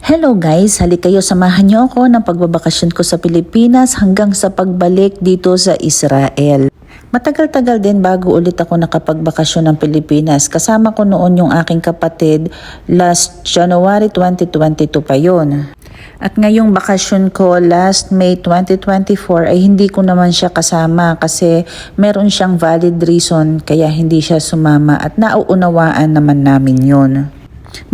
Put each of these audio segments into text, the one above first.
Hello guys, halik kayo samahan niyo ako ng pagbabakasyon ko sa Pilipinas hanggang sa pagbalik dito sa Israel. Matagal-tagal din bago ulit ako nakapagbakasyon ng Pilipinas. Kasama ko noon yung aking kapatid, last January 2022 pa yon. At ngayong bakasyon ko last May 2024 ay hindi ko naman siya kasama kasi meron siyang valid reason kaya hindi siya sumama at nauunawaan naman namin yon.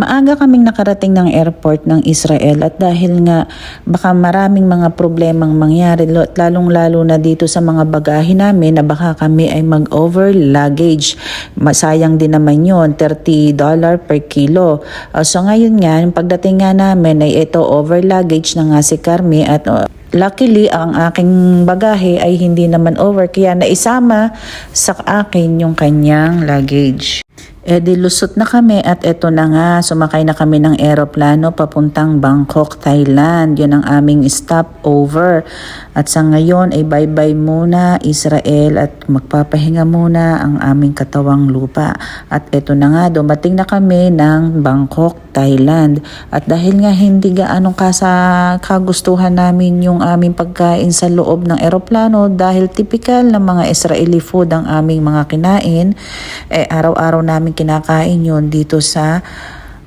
Maaga kaming nakarating ng airport ng Israel at dahil nga baka maraming mga problemang mangyari lalong-lalo na dito sa mga bagahe namin na baka kami ay mag-over luggage. Masayang din naman yun, $30 per kilo. So ngayon nga, pagdating nga namin ay ito over luggage na nga si Carmi at luckily ang aking bagahe ay hindi naman over kaya naisama sa akin yung kanyang luggage. Di lusot na kami at eto na nga, sumakay na kami ng eroplano papuntang Bangkok, Thailand. Yun ang aming stopover. At sa ngayon ay bye-bye muna Israel at magpapahinga muna ang aming katawang lupa. At eto na nga, dumating na kami ng Bangkok, Thailand. At dahil nga hindi gaano kagustuhan namin yung aming pagkain sa loob ng eroplano dahil typical na mga Israeli food ang aming mga kinain, araw-araw namin kinakain yun dito sa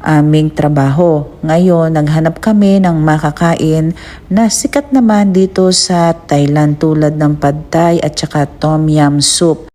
aming trabaho. Ngayon, naghanap kami ng makakain na sikat naman dito sa Thailand tulad ng Pad Thai at saka Tom Yum Soup.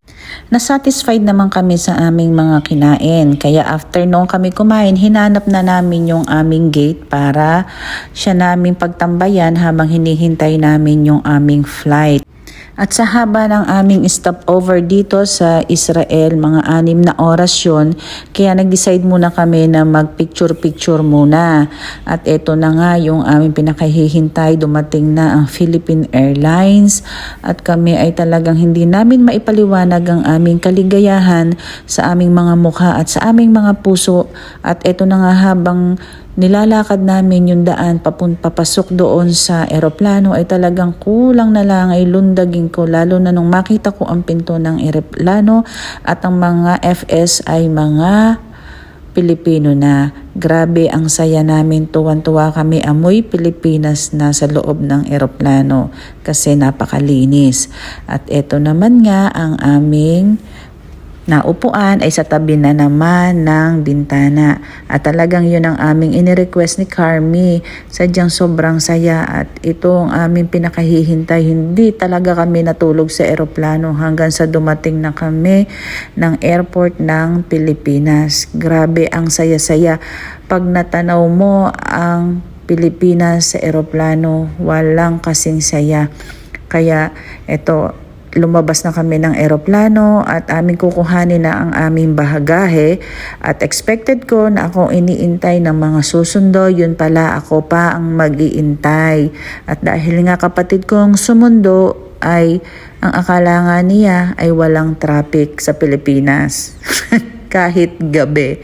Nasatisfied naman kami sa aming mga kinain. Kaya after nung kami kumain, hinanap na namin yung aming gate para siya naming pagtambayan habang hinihintay namin yung aming flight. At sa haba ng aming stopover dito sa Israel, mga 6 na oras yun, kaya nag-decide muna kami na mag-picture-picture muna. At eto na nga yung aming pinakahihintay, dumating na ang Philippine Airlines at kami ay talagang hindi namin maipaliwanag ang aming kaligayahan sa aming mga mukha at sa aming mga puso. At eto na nga habang nilalakad namin yung daan papasok doon sa eroplano ay talagang kulang na lang ay lundagin ko lalo na nung makita ko ang pinto ng eroplano at ang mga FS ay mga Pilipino na. Grabe ang saya namin, tuwan-tuwa kami, amoy Pilipinas na sa loob ng eroplano kasi napakalinis. At eto naman nga ang aming naupuan ay sa tabi na naman ng bintana at talagang yun ang aming inirequest ni Carmi. Sadyang sobrang saya at ito ang aming pinakahihintay. Hindi talaga kami natulog sa eroplano hanggang sa dumating na kami ng airport ng Pilipinas. Grabe ang saya-saya. Pag natanaw mo ang Pilipinas sa eroplano, walang kasing saya. Kaya ito, lumabas na kami ng eroplano at aming kukuhanin na ang aming bahagahe at expected ko na akong iniintay ng mga susundo, yun pala ako pa ang mag-iintay. At dahil nga kapatid kong sumundo ay ang akala nga niya ay walang traffic sa Pilipinas. Kahit gabi.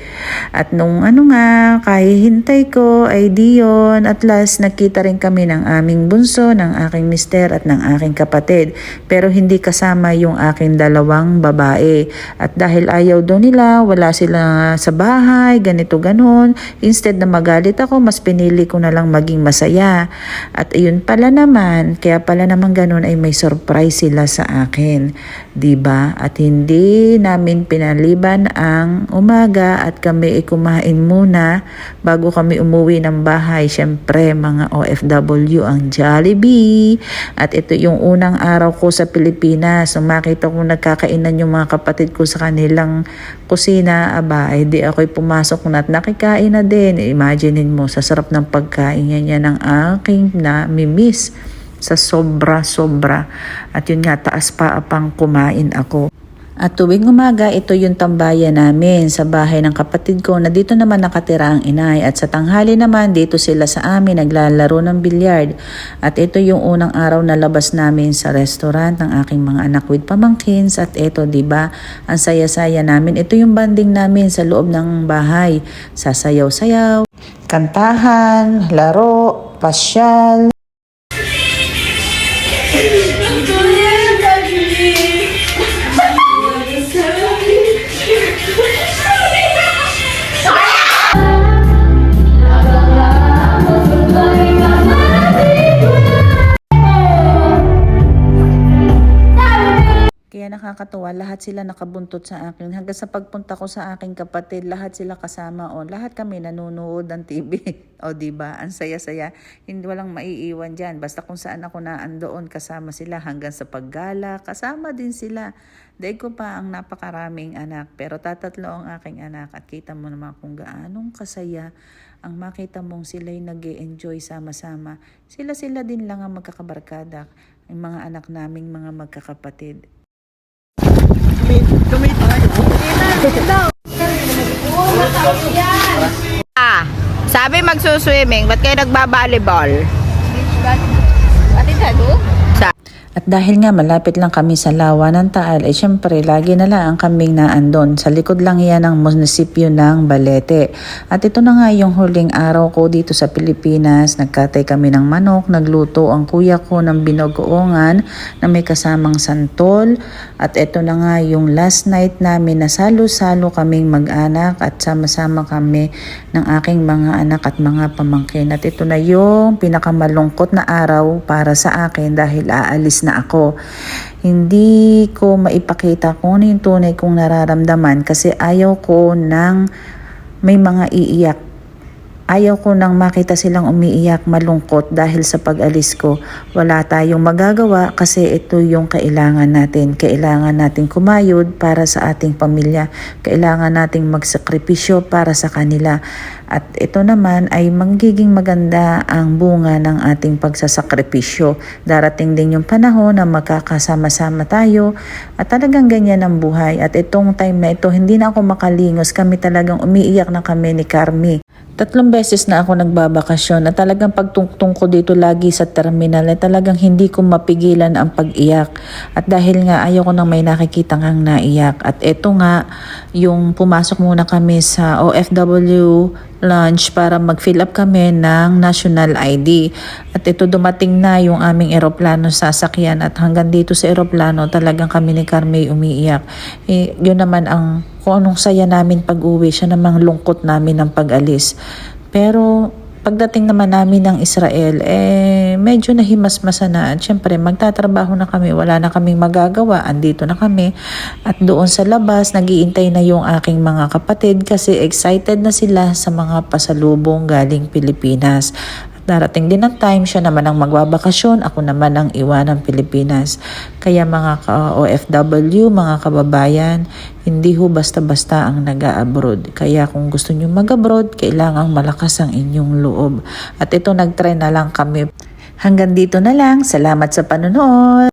At nung kahihintay ko ay diyon at last nakita rin kami ng aming bunso, ng aking mister at ng aking kapatid. Pero hindi kasama yung aking dalawang babae. At dahil ayaw daw nila, wala sila sa bahay, ganito ganon. Instead na magalit ako, mas pinili ko na lang maging masaya. At ayun pala naman, kaya pala naman ganon ay may surprise sila sa akin. Diba? At hindi namin pinaliban ang umaga at kami ay kumain muna bago kami umuwi ng bahay. Siyempre, mga OFW ang Jollibee. At ito yung unang araw ko sa Pilipinas. So, makita ko nagkakainan yung mga kapatid ko sa kanilang kusina. Ay di ako'y pumasok na at nakikain na din. Imaginein mo, sa sarap ng pagkain yan ng aking namimiss sa sobra-sobra. At yun nga, taas pa apang kumain ako. At tuwing umaga, ito yung tambayan namin sa bahay ng kapatid ko na dito naman nakatira ang inay. At sa tanghali naman, dito sila sa amin naglalaro ng bilyard. At ito yung unang araw na labas namin sa restaurant ng aking mga anak with pamangkins. At ito, diba, ang saya-saya namin. Ito yung banding namin sa loob ng bahay. Sasayaw-sayaw, kantahan, laro, pasyal. nakakatuwa, lahat sila nakabuntot sa akin. Hanggang sa pagpunta ko sa aking kapatid, lahat sila kasama. O, lahat kami nanonood ng TV. O, diba? Ang saya-saya. Hindi walang maiiwan dyan. Basta kung saan ako naandoon, kasama sila. Hanggang sa paggala, kasama din sila. Dahil ko pa ang napakaraming anak. Pero tatatlo ang aking anak. At kita mo naman kung gaanong kasaya ang makita mong sila'y nag-e-enjoy sama-sama. Sila-sila din lang ang magkakabarkada. Ang mga anak naming mga magkakapatid. Sabi magsuswimming, ba't kayo nagbabalibol? At dahil nga malapit lang kami sa Lawa ng Taal, syempre lagi na lang ang kaming naandon. Sa likod lang yan ng munisipyo ng Balete. At ito na nga yung huling araw ko dito sa Pilipinas. Nagkatay kami ng manok, nagluto ang kuya ko ng binogoongan na may kasamang santol. At ito na nga yung last night namin na salo-salo kaming mag-anak at sama-sama kami ng aking mga anak at mga pamangkin. At ito na yung pinakamalungkot na araw para sa akin dahil aalis na ako. Hindi ko maipakita kung ano yung tunay kong nararamdaman kasi ayaw ko nang may mga iiyak. Ayaw ko nang makita silang umiiyak, malungkot dahil sa pag-alis ko. Wala tayong magagawa kasi ito yung kailangan natin. Kailangan nating kumayod para sa ating pamilya. Kailangan nating magsakripisyo para sa kanila. At ito naman ay magiging maganda ang bunga ng ating pagsasakripisyo. Darating din yung panahon na magkakasama-sama tayo at talagang ganyan ang buhay. At itong time na ito, hindi na ako makalingos. Kami talagang umiiyak na kami ni Carmi. 3 beses na ako nagbabakasyon at talagang pagtungtong ko dito lagi sa terminal ay talagang hindi ko mapigilan ang pag-iyak. At dahil nga ayaw ko nang may nakikita ngang naiyak. At eto nga, yung pumasok muna kami sa OFW lunch para mag-fill up kami ng national ID. At ito dumating na yung aming eroplano sasakyan at hanggang dito sa eroplano talagang kami ni Carmi umiiyak. Yun naman ang kung anong saya namin pag-uwi, siya namang lungkot namin ng pag-alis. Pero pagdating naman namin ng Israel, medyo nahimasmasa na. At syempre, magtatrabaho na kami. Wala na kaming magagawa. Andito na kami. At doon sa labas, nag-iintay na yung aking mga kapatid kasi excited na sila sa mga pasalubong galing Pilipinas. Darating din ang time, siya naman ang magbabakasyon, ako naman ang iwan ng Pilipinas. Kaya mga OFW, mga kababayan, hindi ho basta-basta ang nag-a-abroad. Kaya kung gusto nyo mag-abroad, kailangang malakas ang inyong loob. At ito, nag-try na lang kami. Hanggang dito na lang. Salamat sa panonood.